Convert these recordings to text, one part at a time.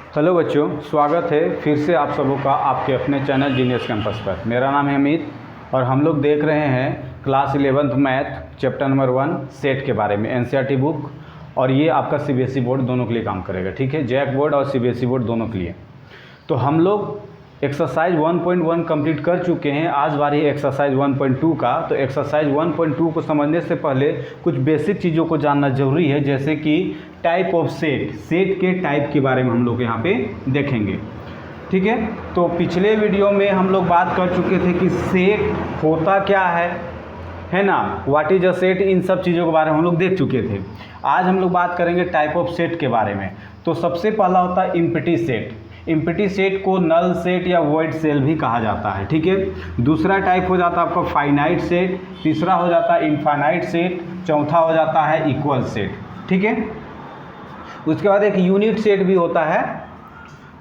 Hello बच्चों, स्वागत है फिर से आप सबों का आपके अपने चैनल जीनियस कैंपस पर। मेरा नाम है अमित और हम लोग देख रहे हैं class 11th math chapter number 1 set के बारे में एनसीईआरटी बुक। और ये आपका सीबीएसई बोर्ड दोनों के लिए काम करेगा, ठीक है, जैक बोर्ड और सीबीएसई बोर्ड दोनों के लिए। तो हम लोग एक्सरसाइज 1.1 कंप्लीट कर चुके हैं। आज बारी है एक्सरसाइज 1.2 का। तो एक्सरसाइज 1.2 को समझने से पहले कुछ बेसिक चीज़ों को जानना जरूरी है, जैसे कि टाइप ऑफ सेट, सेट के टाइप के बारे में हम लोग यहाँ पे देखेंगे, ठीक है। तो पिछले वीडियो में हम लोग बात कर चुके थे कि सेट होता क्या है ना, व्हाट इज अ सेट, इन सब चीज़ों के बारे में हम लोग देख चुके थे। आज हम लोग बात करेंगे टाइप ऑफ सेट के बारे में। तो सबसे पहला होता है एम्प्टी सेट। एम्प्टी सेट को नल सेट या वॉइड सेल भी कहा जाता है, ठीक है। दूसरा टाइप हो जाता है आपका फाइनाइट सेट, तीसरा हो जाता है इनफाइनाइट सेट, चौथा हो जाता है इक्वल सेट, ठीक है। उसके बाद एक यूनिट सेट भी होता है।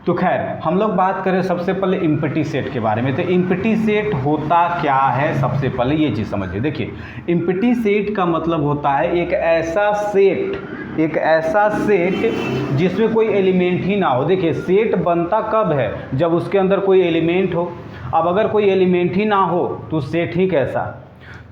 तो खैर हम लोग बात करें सबसे पहले एम्प्टी सेट के बारे में। तो एम्प्टी सेट होता क्या है, सबसे पहले ये चीज़ समझिए। देखिए, एम्प्टी सेट का मतलब होता है एक ऐसा सेट जिसमें कोई एलिमेंट ही ना हो। देखिए, सेट बनता कब है, जब उसके अंदर कोई एलिमेंट हो। अब अगर कोई एलिमेंट ही ना हो तो सेट ही कैसा।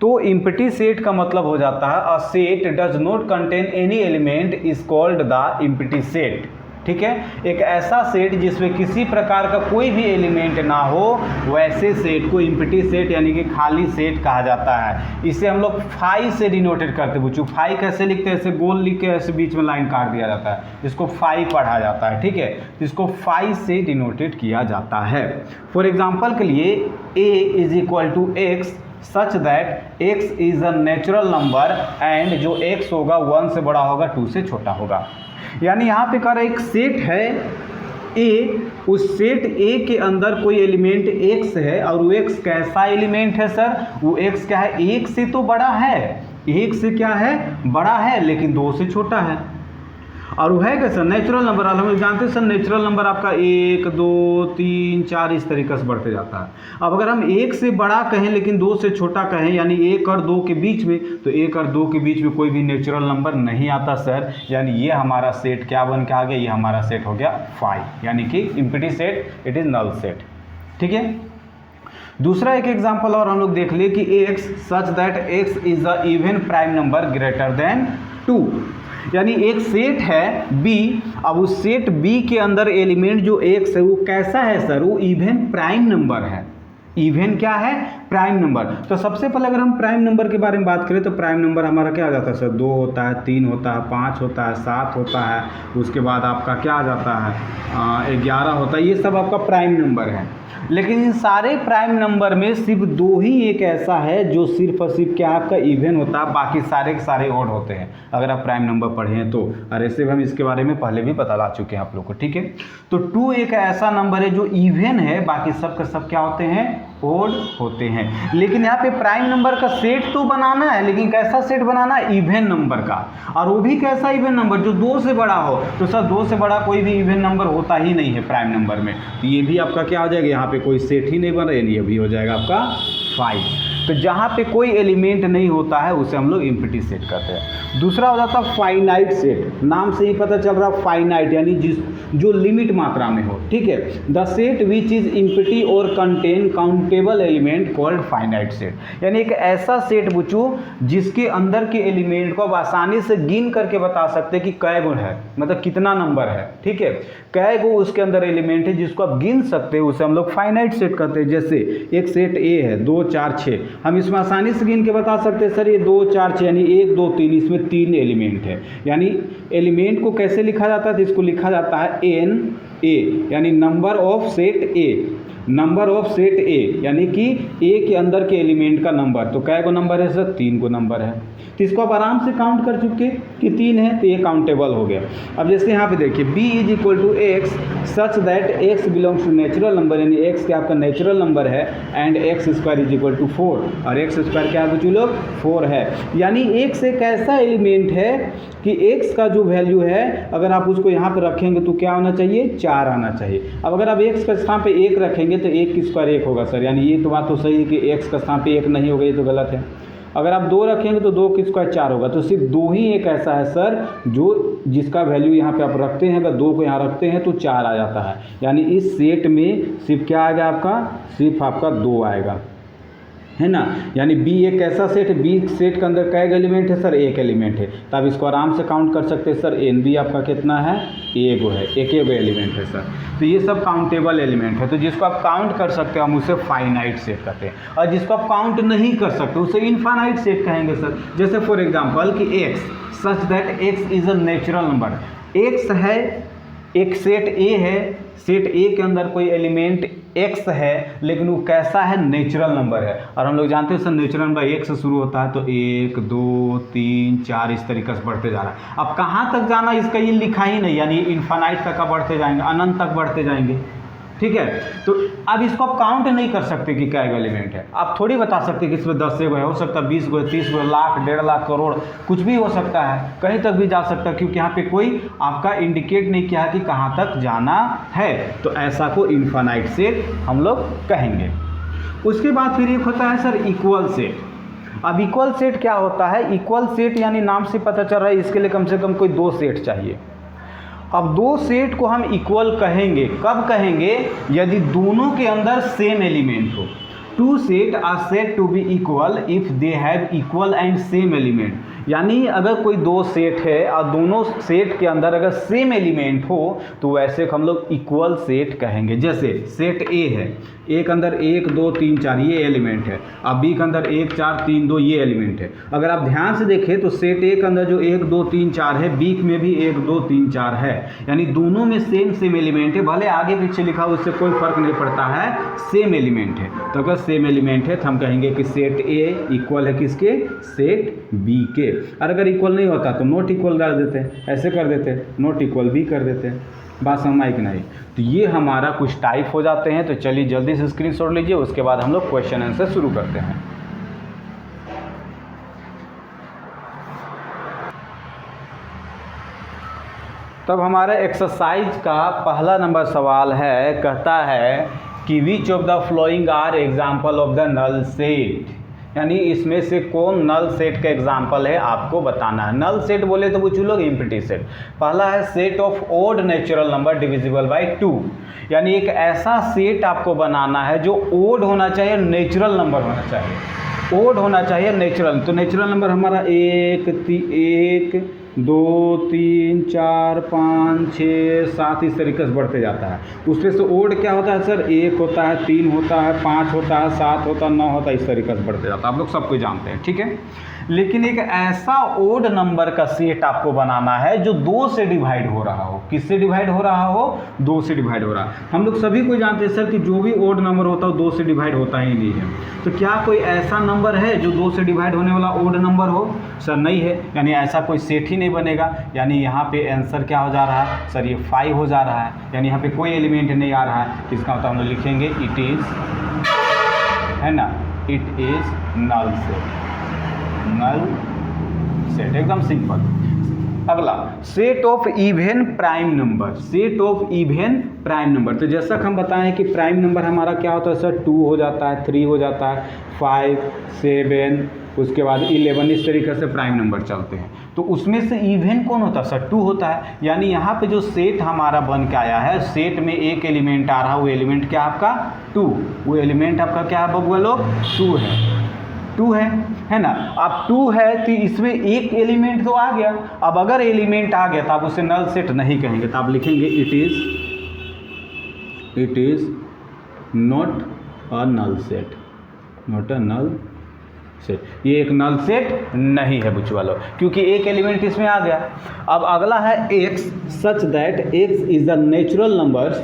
तो एम्प्टी सेट का मतलब हो जाता है a set does not contain any element is called the empty set, ठीक है। एक ऐसा सेट जिसमें किसी प्रकार का कोई भी एलिमेंट ना हो, वैसे सेट को एम्प्टी सेट यानी कि खाली सेट कहा जाता है। इसे हम लोग फाई से डिनोटेड करते हैं बच्चों। फाई कैसे लिखते हैं, ऐसे गोल लिख के ऐसे बीच में लाइन काट दिया जाता है, इसको फाई पढ़ा जाता है, ठीक है। इसको फाई से डिनोटेड किया जाता है। फॉर एग्जाम्पल के लिए a is equal to x such that x is a natural number and जो x होगा 1 से बड़ा होगा 2 से छोटा होगा। यानी यहाँ पे कर एक सेट है A, उस सेट A के अंदर कोई एलिमेंट x है और वो x कैसा एलिमेंट है सर, वो x क्या है, 1 से तो बड़ा है, 1 से क्या है, बड़ा है, लेकिन 2 से छोटा है। और वो है कैसा, नेचुरल नंबर। हम लोग जानते हैं सर नेचुरल नंबर आपका 1 2 3 4 इस तरीके से बढ़ते जाता है। अब अगर हम 1 से बड़ा कहें लेकिन 2 से छोटा कहें, यानी 1 और 2 के बीच में, तो 1 और 2 के बीच में कोई भी नेचुरल नंबर नहीं आता सर। यानी ये हमारा सेट क्या बन के आ गया, ये हमारा सेट हो गया फाई, यानी कि empty set, it is null set, ठीक है। दूसरा एक एग्जाम्पल और हम लोग देख लिए कि x such that x is a even prime number greater than 2। यानी एक सेट है B, अब उस सेट B के अंदर एलिमेंट जो x है वो कैसा है सर, वो इवन प्राइम नंबर है। इवन क्या है, प्राइम नंबर। तो सबसे पहले अगर हम प्राइम नंबर के बारे में बात करें तो प्राइम नंबर हमारा क्या आ जाता है सर, 2 होता है, 3 होता है, 5 होता है, 7 होता है, उसके बाद आपका क्या आ जाता है 11 होता है। ये सब आपका प्राइम नंबर है। लेकिन इन सारे प्राइम नंबर में सिर्फ 2 ही एक ऐसा है जो सिर्फ और सिर्फ क्या आपका इवन होता है, बाकी सारे के सारे ऑड होते हैं अगर आप प्राइम नंबर पढ़े हैं तो। और ऐसे हम इसके बारे में पहले भी पता ला चुके हैं आप लोग को, ठीक है। तो 2 एक ऐसा नंबर है जो इवन है, बाकी सब के सब क्या होते हैं, ऑड होते हैं। लेकिन यहाँ पे प्राइम नंबर का सेट तो बनाना है, लेकिन कैसा सेट बनाना है, इवन नंबर का। और वो भी कैसा इवन नंबर, जो 2 से बड़ा हो। तो सर 2 से बड़ा कोई भी इवन नंबर होता ही नहीं है प्राइम नंबर में। तो ये भी आपका क्या हो जाएगा, यहाँ पे कोई सेट ही नहीं बन रहा है, ये भी हो जाएगा आपका फाई। तो जहाँ पे कोई एलिमेंट नहीं होता है उसे हम लोग एम्प्टी सेट कहते हैं। दूसरा हो जाता है फाइनाइट सेट। नाम से ही पता चल रहा है फाइनाइट, यानी जो लिमिट मात्रा में हो, ठीक है। The set which is empty और contain countable element called finite set. यानी एक ऐसा सेट बच्चों जिसके अंदर के एलिमेंट को आप आसानी से गिन करके बता सकते हैं कि कै गो है, मतलब कितना नंबर है, ठीक है। कै गो उसके अंदर एलिमेंट है जिसको आप गिन सकते हैं, उसे हम लोग फाइनाइट सेट कहते हैं। जैसे एक सेट A है 2 4 6, हम इसमें आसानी से गिन के बता सकते हैं सर ये 2 4 6 यानी 1 2 3, इसमें 3 एलिमेंट है। यानी एलिमेंट को कैसे लिखा जाता है, तो इसको लिखा जाता है NA, यानी number of set A, number of set A, यानी कि A के अंदर के एलिमेंट का नंबर। तो कै गो नंबर है सर, 3 गो नंबर है। तो इसको आप आराम से काउंट कर चुके कि 3 है, तो ये काउंटेबल हो गया। अब जैसे यहाँ पे देखिए B is equal to x such that x belongs to natural number, यानी x क्या आपका नेचुरल नंबर है, and x square is equal to 4, और एक्स स्क्वायर क्या है बच्चों लोग, 4 है। यानी x एक ऐसा एलिमेंट है कि x का जो वैल्यू है अगर आप उसको यहाँ पर रखेंगे तो क्या होना चाहिए, 4 आना चाहिए। अब अगर आप x का स्थान पे 1 रखेंगे तो 1 की स्क्वायर 1 होगा सर, यानी ये तो बात तो सही है कि x का स्थान पे 1 नहीं होगा, ये तो गलत है। अगर आप 2 रखेंगे तो 2 की स्क्वायर 4 होगा। तो सिर्फ 2 ही एक ऐसा है सर जो जिसका वैल्यू यहाँ पे आप रखते हैं, अगर 2 को यहाँ रखते हैं तो 4 आ जाता है। यानी इस सेट में सिर्फ क्या आएगा आपका, सिर्फ आपका 2 आएगा, है ना। यानी बी एक ऐसा सेट है, बी सेट के अंदर कई एलिमेंट है सर, एक एलिमेंट है। तो आप इसको आराम से काउंट कर सकते हैं सर, एन बी आपका कितना है, एगो है, एक एलिमेंट है सर। तो ये सब काउंटेबल एलिमेंट है। तो जिसको आप काउंट कर सकते हो हम उसे फाइनाइट सेट कहते हैं, और जिसको आप काउंट नहीं कर सकते उसे इनफाइनाइट सेट कहेंगे सर। जैसे फॉर एग्जाम्पल कि x such that x is a natural number. X है, एक सेट ए है, सेट ए के अंदर कोई एलिमेंट एक्स है, लेकिन वो कैसा है, नेचुरल नंबर है। और हम लोग जानते हैं सर नेचुरल नंबर 1 से शुरू होता है, तो 1 2 3 4 इस तरीके से बढ़ते जा रहा है। अब कहाँ तक जाना इसका ये लिखा ही नहीं, यानी इनफाइनाइट तक का बढ़ते जाएंगे, अनंत तक बढ़ते जाएंगे, ठीक है। तो अब इसको आप काउंट नहीं कर सकते कि क्या एलिमेंट है। आप थोड़ी बता सकते कि इसमें 10 गो है, हो सकता है 20 गो, 30 गो, लाख, 1.5 लाख, करोड़, कुछ भी हो सकता है, कहीं तक भी जा सकता है, क्योंकि यहाँ पे कोई आपका इंडिकेट नहीं किया कि कहाँ तक जाना है। तो ऐसा को इनफाइनाइट सेट हम लोग कहेंगे। उसके बाद फिर एक होता है सर इक्वल सेट। अब इक्वल सेट क्या होता है, इक्वल सेट यानी नाम से पता चल रहा है इसके लिए कम से कम कोई 2 सेट चाहिए। अब 2 सेट को हम इक्वल कहेंगे, कब कहेंगे, यदि दोनों के अंदर सेम एलिमेंट हो। 2 set are said to be equal if they have equal and same element. यानी अगर कोई 2 सेट है और दोनों सेट के अंदर अगर सेम एलिमेंट हो तो वैसे हम लोग इक्वल सेट कहेंगे। जैसे सेट ए है, ए के अंदर 1 2 3 4 ये एलिमेंट है, अब बी के अंदर 1 4 3 2 ये एलिमेंट है। अगर आप ध्यान से देखें तो सेट ए के अंदर जो 1 2 3 4 है, बी में भी 1 2 3 4 है, यानी दोनों में सेम एलिमेंट है। भले आगे पीछे लिखा हो उससे कोई फर्क नहीं पड़ता है, सेम एलिमेंट है। तो अगर सेम एलिमेंट है तो हम कहेंगे कि सेट ए इक्वल है किसके, सेट बी के। और अगर इक्वल नहीं होता तो नॉट इक्वल कर देते हैं, ऐसे कर देते हैं, नॉट इक्वल भी कर देते हैं। बात समझ में आई कि नहीं। तो ये हमारा कुछ टाइप हो जाते हैं। तो चलिए जल्दी से स्क्रीनशॉट लीजिए, उसके बाद हम लोग क्वेश्चन आंसर शुरू करते हैं। तब हमारा एक्सरसाइज का पहला नंबर सवाल है, कहता है कि which of the following are example of the null set. यानी इसमें से कौन नल सेट का एग्जाम्पल है आपको बताना है। नल सेट बोले तो कुछ लोग एम्प्टी सेट। पहला है set of odd natural number divisible by 2। यानी एक ऐसा सेट आपको बनाना है जो ओड होना चाहिए, नेचुरल नंबर होना चाहिए, ओड होना चाहिए नेचुरल। तो नेचुरल नंबर हमारा 1 2 3 4 5 6 7 इस तरीके से बढ़ते जाता है। उसमें से ओड क्या होता है सर, 1 होता है, 3 होता है, 5 होता है, 7 होता है, 9 होता है, इस तरीके से बढ़ते जाता है। आप लोग सब कुछ जानते हैं, ठीक है। लेकिन एक ऐसा ओड नंबर का सेट आपको बनाना है जो 2 से डिवाइड हो रहा हो। किससे डिवाइड हो रहा हो, 2 से डिवाइड हो रहा है। हम लोग सभी को जानते हैं सर कि जो भी ओड नंबर होता है 2 से डिवाइड होता ही नहीं है। तो क्या कोई ऐसा नंबर है जो 2 से डिवाइड होने वाला ओड नंबर हो, सर नहीं है। यानी ऐसा कोई सेट ही नहीं बनेगा। यानी यहाँ पे आंसर क्या हो जा रहा है सर, ये 5 हो जा रहा है। यानी यहाँ पे कोई एलिमेंट नहीं आ रहा है। इसका मतलब हम लोग लिखेंगे इट इज़, है ना, it is null set, null set, एकदम सिंपल। अगला set of even prime number, set of even prime number. तो जैसा कि हम बताएं कि प्राइम नंबर हमारा क्या होता है सर, 2 हो जाता है, 3 हो जाता है, 5 7 उसके बाद 11 इस तरीके से प्राइम नंबर चलते हैं। तो उसमें से इवन कौन होता है सर, 2 होता है। यानी यहाँ पे जो सेट हमारा बन के आया है, सेट में एक एलिमेंट आ रहा है, वो एलिमेंट क्या आपका 2, वो एलिमेंट आपका क्या है बबुआ लोग, 2 है ना। अब 2 है तो इसमें एक एलिमेंट तो आ गया। अब अगर एलिमेंट आ गया तो आप उसे नल सेट नहीं कहेंगे, तो आप लिखेंगे it is not a null set, not a null set. ये एक नल सेट नहीं है बुच्चू वालों, क्योंकि एक एलिमेंट इसमें आ गया। अब अगला है x such that x is the natural number.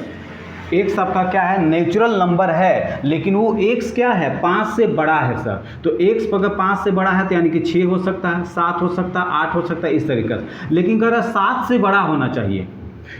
x आपका क्या है, नेचुरल नंबर है, लेकिन वो x क्या है, 5 से बड़ा है सर। तो x अगर 5 से बड़ा है तो यानी कि 6 हो सकता है, 7 हो सकता है, 8 हो सकता है, इस तरीके से। लेकिन कह रहा 7 से बड़ा होना चाहिए,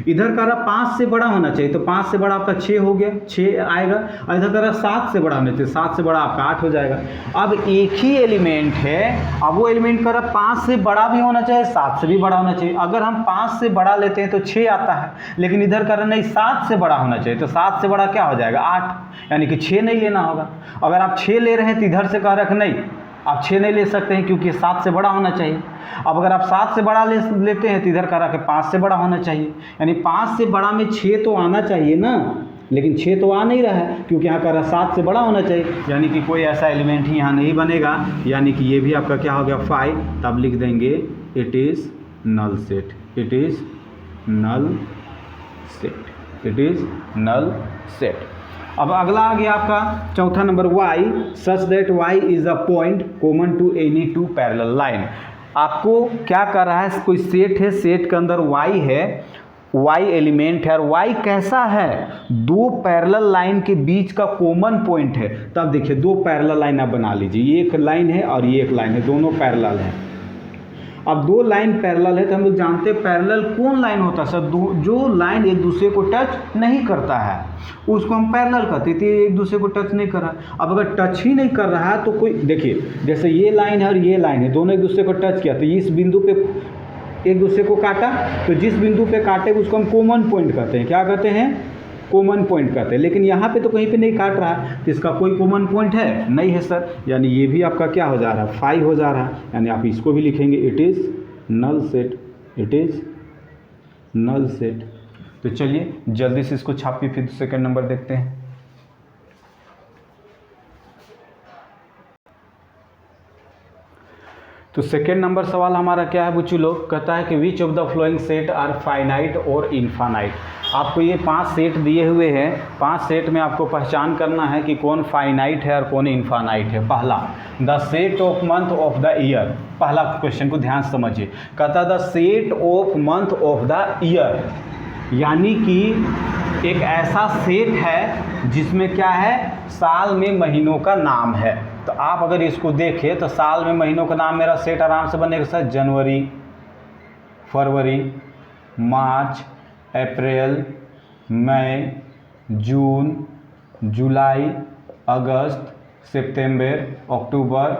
इधर कह रहा 5 से बड़ा होना चाहिए। तो 5 से बड़ा आपका 6 हो गया, 6 आएगा। और इधर कह रहा 7 से बड़ा होना चाहिए, 7 से बड़ा आपका 8 हो जाएगा। अब एक ही एलिमेंट है, अब वो एलिमेंट कह रहा 5 से बड़ा भी होना चाहिए, 7 से भी बड़ा होना चाहिए। अगर हम 5 से बड़ा लेते हैं तो 6 आता है, लेकिन इधर कह रहा नहीं 7 से बड़ा होना चाहिए। तो 7 से बड़ा क्या हो जाएगा 8, यानी कि 6 नहीं लेना होगा। अगर आप 6 ले रहे हैं तो इधर से कह रहा कि नहीं आप 6 नहीं ले सकते हैं क्योंकि 7 से बड़ा होना चाहिए। अब अगर आप 7 से बड़ा लेते हैं तो इधर करा के 5 से बड़ा होना चाहिए, यानी 5 से बड़ा में 6 तो आना चाहिए ना, लेकिन 6 तो आ नहीं रहा है क्योंकि यहाँ कह रहा 7 से बड़ा होना चाहिए, यानी कि कोई ऐसा एलिमेंट ही यहाँ नहीं बनेगा, यानी कि ये भी आपका क्या हो गया 5। तब लिख देंगे it is null set, it is null set, it is null set. अब अगला आ गया आपका चौथा number y, such that y is a point common to any two parallel line. आपको क्या कर रहा है, कोई सेट है, सेट के अंदर y है, y एलिमेंट है, और y कैसा है, दो पैरेलल लाइन के बीच का कॉमन पॉइंट है। तब देखिए दो पैरेलल लाइन आप बना लीजिए, ये एक लाइन है और ये एक लाइन है, दोनों पैरेलल हैं। अब दो लाइन पैरेलल है तो हम लोग जानते हैं पैरेलल कौन लाइन होता है सर, जो लाइन एक दूसरे को टच नहीं करता है उसको हम पैरेलल कहते थे, एक दूसरे को टच नहीं कर रहा है। अब अगर टच ही नहीं कर रहा है तो कोई देखिए, जैसे ये लाइन है और ये लाइन है, दोनों एक दूसरे को टच किया तो इस बिंदु पे एक दूसरे को काटा, तो जिस बिंदु पे काटे उसको हम कॉमन पॉइंट कहते हैं। क्या कहते हैं, कॉमन पॉइंट कहते हैं। लेकिन यहाँ पे तो कहीं पे नहीं काट रहा है तो इसका कोई कॉमन पॉइंट है नहीं है सर, यानी ये भी आपका क्या हो जा रहा है 5 हो जा रहा है, यानी आप इसको भी लिखेंगे it is null set, it is null set. तो चलिए जल्दी से इसको छापिए, फिर सेकंड नंबर देखते हैं। तो सेकेंड नंबर सवाल हमारा क्या है बच्चों लोग, कहता है कि which of the following set are finite और इनफाइनाइट। आपको ये 5 सेट दिए हुए हैं, 5 सेट में आपको पहचान करना है कि कौन फाइनाइट है और कौन इनफाइनाइट है। पहला the set of month of the year, पहला क्वेश्चन को ध्यान से समझिए, कहता the set of month of the year, यानी कि एक ऐसा सेट है जिसमें क्या है, साल में महीनों का नाम है। तो आप अगर इसको देखें तो साल में महीनों का नाम मेरा सेट आराम से बनेगा सर, जनवरी, फरवरी, मार्च, अप्रैल, मई, जून, जुलाई, अगस्त, सितंबर, अक्टूबर,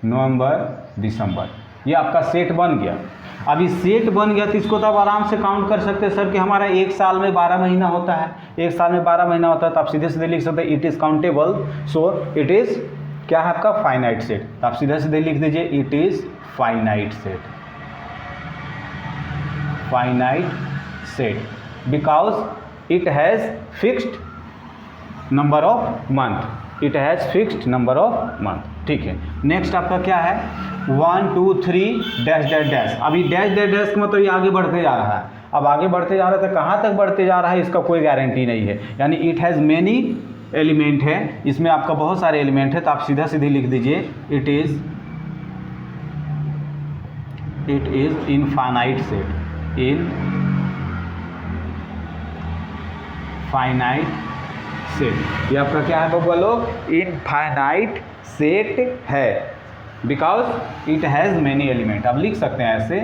नवंबर, दिसंबर, ये आपका सेट बन गया। अब इस सेट बन गया तो इसको तो आप आराम से काउंट कर सकते हैं सर कि हमारा एक साल में 12 महीना होता है, एक साल में 12 महीना होता है, तो आप सीधे सीधे लिख सकते हैं it is countable, so it is क्या है आपका फाइनाइट सेट। तो आप सीधे सीधे लिख दीजिए it is finite set, finite set, because it has fixed number of month, it has fixed number of month. ठीक है, नेक्स्ट आपका क्या है 1 2 3 डैश डैश डैश। अभी डैश डैश डैश का मतलब ये आगे बढ़ते जा रहा है, अब आगे बढ़ते जा रहा है तो कहाँ तक बढ़ते जा रहा है इसका कोई गारंटी नहीं है, यानी इट हैज़ मेनी एलिमेंट है, इसमें आपका बहुत सारे एलिमेंट है। तो आप सीधा सीधे लिख दीजिए it is infinite set, in finite set. ये आपका क्या है बबुआ लोग, इनफाइनाइट सेट है, because it has many element. आप लिख सकते हैं ऐसे,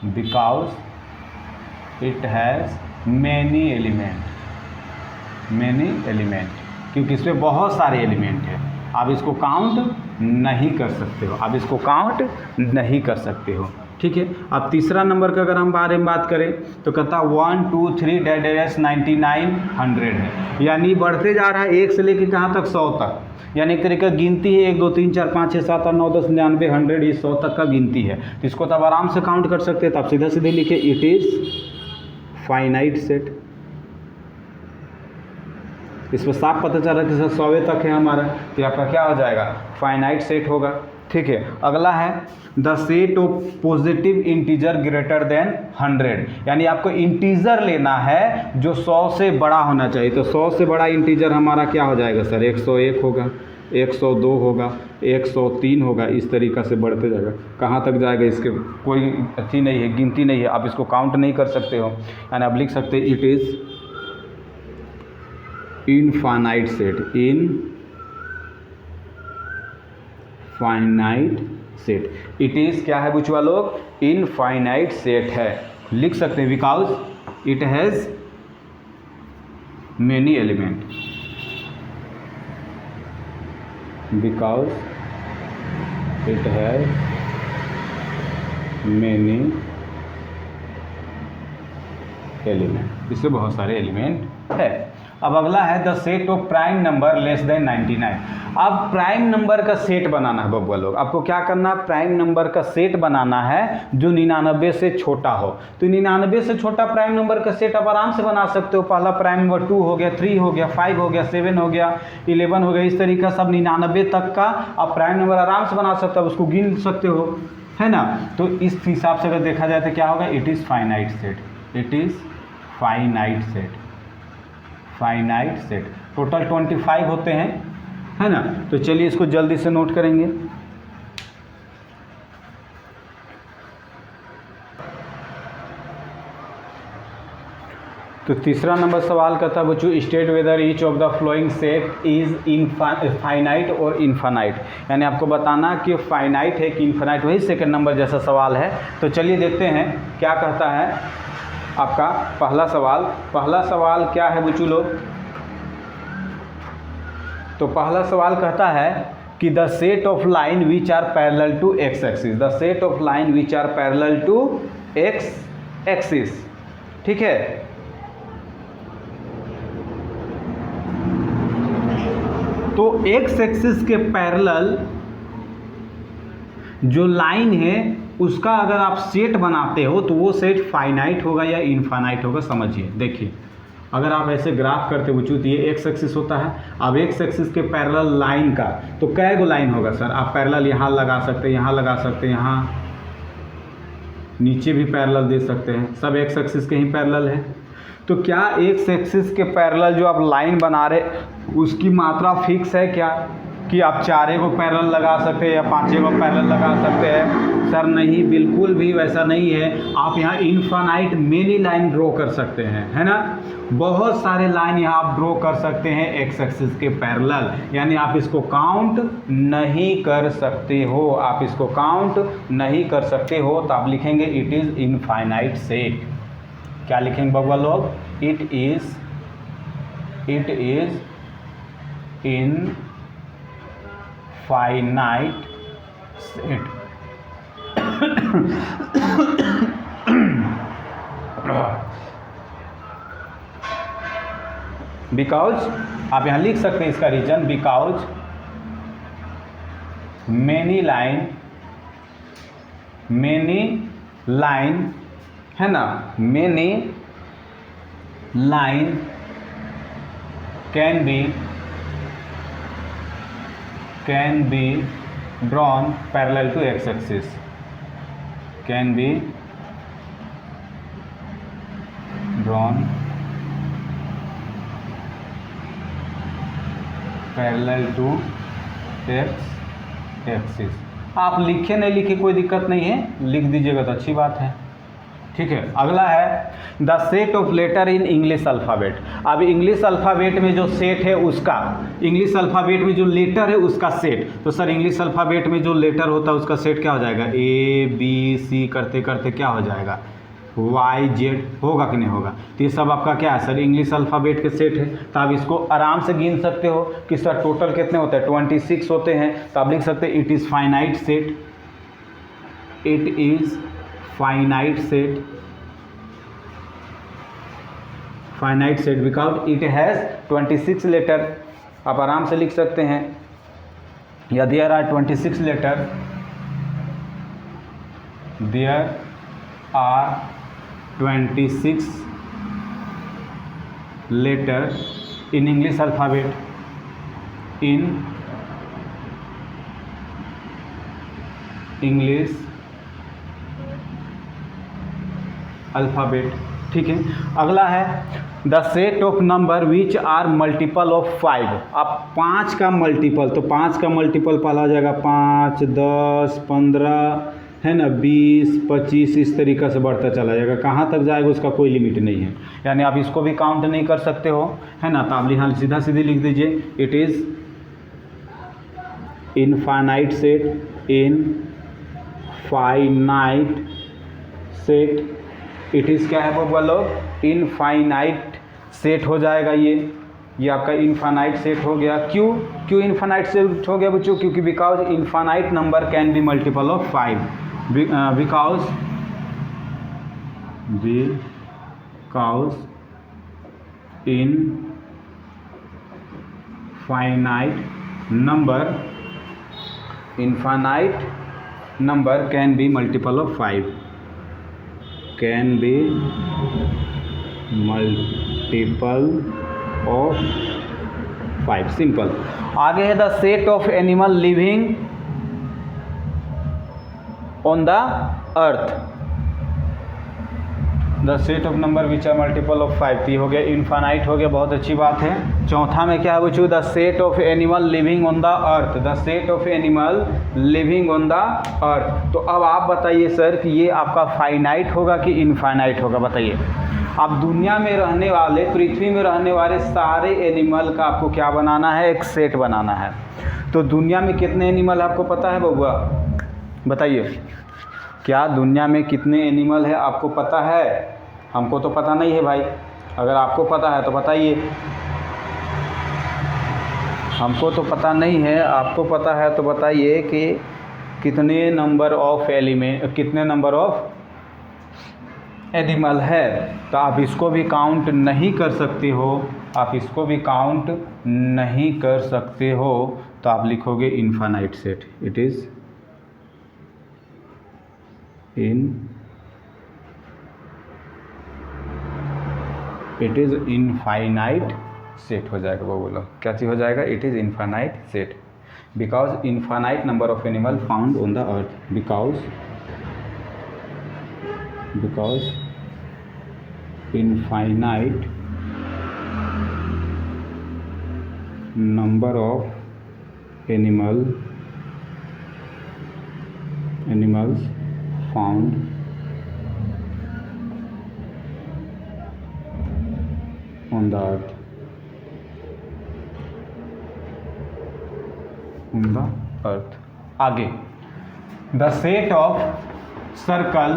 because it has many element, many element, क्योंकि इसमें बहुत सारे एलिमेंट हैं, आप इसको काउंट नहीं कर सकते हो, आप इसको काउंट नहीं कर सकते हो। ठीक है, अब तीसरा नंबर का अगर हम बारे में बात करें तो कहता 1 2 3 डैश 99 100 है, यानी बढ़ते जा रहा है 1 से लेकर कहाँ तक 100 तक, यानी एक तरीके का गिनती है 1 2 3 4 5 6 7 8 9 10 99 100, ये 100 तक का गिनती है। तो इसको तो आप आराम से काउंट कर सकते हैं। तो आप सीधा सीधे लिखे इट इज़ फाइनाइट सेट, इसमें साफ पता चल रहा है कि सर 100 तक है हमारा, तो आपका क्या हो जाएगा फाइनाइट सेट होगा। ठीक है, अगला है the set of positive integer greater than 100, यानी आपको इंटीजर लेना है जो 100 से बड़ा होना चाहिए। तो 100 से बड़ा इंटीजर हमारा क्या हो जाएगा सर, 101 होगा, 102 होगा, 103 होगा, इस तरीक़ा से बढ़ते जाएगा। कहाँ तक जाएगा इसके कोई अच्छी नहीं है, गिनती नहीं है, आप इसको काउंट नहीं कर सकते हो, यानी आप लिख सकते हैं it is infinite set, infinite set, it is क्या है बुचवा लोग, इनफाइनाइट सेट है, लिख सकते हैं because it has many element, because it has many element, इससे बहुत सारे एलिमेंट है। अब अगला है the set of prime number less than 99। अब प्राइम नंबर का सेट बनाना है बबुआ लोग, आपको क्या करना है, प्राइम नंबर का सेट बनाना है जो 99 से छोटा हो। तो 99 से छोटा प्राइम नंबर का सेट आप आराम से बना सकते हो। पहला प्राइम नंबर 2 हो गया, 3 हो गया, 5 हो गया, 7 हो गया, 11 हो गया, इस तरीका सब 99 तक का आप प्राइम नंबर आराम से बना सकते हो, उसको गिन सकते हो, है ना। तो इस हिसाब से अगर देखा जाए तो क्या होगा, it is finite set, it is finite set, finite set. Total 25 होते हैं, है ना। तो चलिए इसको जल्दी से नोट करेंगे। तो तीसरा नंबर सवाल का था बच्चों, state whether each of the following set is finite और इनफाइनाइट, यानी आपको बताना कि फाइनाइट है कि इनफाइनाइट, वही सेकंड नंबर जैसा सवाल है। तो चलिए देखते हैं क्या कहता है आपका पहला सवाल। पहला सवाल क्या है बच्चों लोग, तो पहला सवाल कहता है कि the set of line which are parallel to x axis, the set of line which are parallel to x axis, ठीक है। तो एक्स एक्सिस के पैरेलल जो लाइन है उसका अगर आप सेट बनाते हो तो वो सेट फाइनाइट होगा या इनफाइनाइट होगा, समझिए। देखिए अगर आप ऐसे ग्राफ करते हो तो ये एक्स एक्सिस होता है। अब एक्स एक्सिस के पैरेलल लाइन का तो कै गो लाइन होगा सर, आप पैरेलल यहाँ लगा सकते हैं, यहाँ लगा सकते हैं, यहाँ नीचे भी पैरेलल दे सकते हैं, सब एक्स एक्सिस के ही पैरेलल है। तो क्या एक्स एक्सिस के पैरेलल जो आप लाइन बना रहे उसकी मात्रा फिक्स है क्या, कि आप 4 को पैरेलल लगा सकते हैं या 5 को पैरेलल लगा सकते हैं? सर नहीं, बिल्कुल भी वैसा नहीं है। आप यहाँ इनफाइनाइट मेनी लाइन ड्रॉ कर सकते हैं, है ना। बहुत सारे लाइन यहाँ आप ड्रॉ कर सकते हैं एक्स एक्सिस के पैरेलल, यानी आप इसको काउंट नहीं कर सकते हो, आप इसको काउंट नहीं कर सकते हो। तो आप लिखेंगे इट इज़ इनफाइनाइट सेट। क्या लिखेंगे बबुआ लोग, it is in finite set. Because आप यहां लिख सकते हैं इसका रीजन, बिकॉज मेनी लाइन है ना, many line can be drawn parallel to x axis, can be drawn parallel to x axis। आप लिखे नहीं लिखे कोई दिक्कत नहीं है, लिख दीजिएगा तो अच्छी बात है, ठीक है। अगला है the set of letter in English alphabet. अब इंग्लिश अल्फ़ाबेट में जो सेट है उसका, इंग्लिश अल्फ़ाबेट में जो लेटर है उसका सेट। तो सर इंग्लिश अल्फ़ाबेट में जो लेटर होता है उसका सेट क्या हो जाएगा, ए बी सी करते करते क्या हो जाएगा, वाई जेड, होगा कि नहीं होगा। तो ये सब आपका क्या है सर, इंग्लिश अल्फ़ाबेट के सेट है। तो आप इसको आराम से गिन सकते हो कि सर टोटल कितने होते हैं, 26 होते हैं। तो आप लिख सकते हैं it is finite set, it is finite set, finite set because it has 26 letter. आप आराम से लिख सकते हैं या there are 26 letter, there are 26 letter in English alphabet, in English alphabet, ठीक है। अगला है the set of number which are multiple of 5। अब 5 का मल्टीपल, तो 5 का मल्टीपल पहला आ जाएगा 5, 10, 15, है ना, 20, 25, इस तरीक़ा से बढ़ता चला जाएगा। कहाँ तक जाएगा उसका कोई लिमिट नहीं है, यानी आप इसको भी काउंट नहीं कर सकते हो, है ना। तो आप यहाँ सीधा सीधी लिख दीजिए it is infinite set, infinite set. It is क्या है बबुआ लोग, इनफाइनाइट सेट हो जाएगा ये आपका इनफाइनाइट सेट हो गया। क्यों इनफाइनाइट सेट हो गया बच्चों, क्योंकि because infinite number can be multiple of 5, because infinite infinite number can be multiple of 5, can be multiple of 5, simple. आगे है the set of animal living on the earth, the set of number which are multiple of 5, तो ये हो गया infinite हो गया, बहुत अच्छी बात है। चौथा में क्या है बच्चों, the set of animal living on the earth, the set of animal living on the अर्थ। तो अब आप बताइए सर कि ये आपका फाइनाइट होगा कि इनफाइनाइट होगा, बताइए। अब दुनिया में रहने वाले, पृथ्वी में रहने वाले सारे एनिमल का आपको क्या बनाना है, एक सेट बनाना है। तो दुनिया में कितने एनिमल आपको पता है बबुआ, बताइए। क्या दुनिया में कितने एनिमल है आपको पता है? हमको तो पता नहीं है भाई, अगर आपको पता है तो बताइए। हमको तो पता नहीं है, आपको पता है तो बताइए कि कितने नंबर ऑफ एनिमल है। तो आप इसको भी काउंट नहीं कर सकते हो, आप इसको भी काउंट नहीं कर सकते हो, तो आप लिखोगे infinite set, it is infinite set हो जाएगा। वो बोलो क्या चीज़ हो जाएगा, it is infinite set, because infinite number of animal found on the earth, because infinite number of animals found on the earth। आगे, the set of circle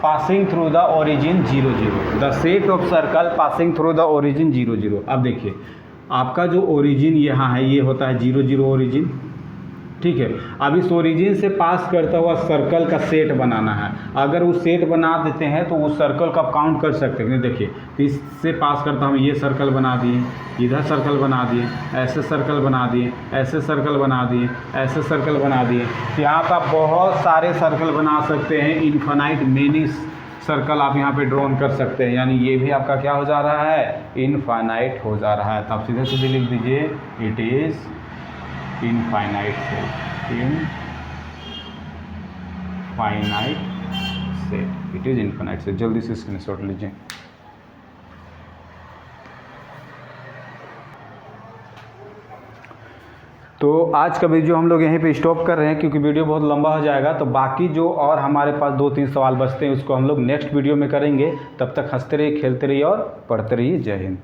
passing through the origin 0 0, the set of circle passing through the origin 0 0। अब देखिए आपका जो origin यहाँ है ये होता है 0 0 ओरिजिन, ठीक है। अब इस ओरिजिन से पास करता हुआ सर्कल का सेट बनाना है। अगर वो सेट बना देते हैं तो उस सर्कल का काउंट कर सकते हैं। देखिए तो इससे पास करता हूँ, ये सर्कल बना दिए, इधर सर्कल बना दिए, ऐसे सर्कल बना दिए, ऐसे सर्कल बना दिए, ऐसे सर्कल बना दिए। तो यहाँ पर आप बहुत सारे सर्कल बना सकते हैं, इनफाइनाइट मेनी सर्कल आप यहाँ पे ड्रॉन कर सकते हैं। यानी ये भी आपका क्या हो जा रहा है, इनफाइनाइट हो जा रहा है। तो आप सीधे सीधे लिख दीजिए it is infinite set, infinite set, it is infinite set. जल्दी से स्क्रीनशॉट लीजिए। तो आज का वीडियो हम लोग यहीं पे स्टॉप कर रहे हैं क्योंकि वीडियो बहुत लंबा हो जाएगा। तो बाकी जो और हमारे पास 2-3 सवाल बचते हैं उसको हम लोग नेक्स्ट वीडियो में करेंगे। तब तक हंसते रहिए, खेलते रहिए और पढ़ते रहिए। जय हिंद।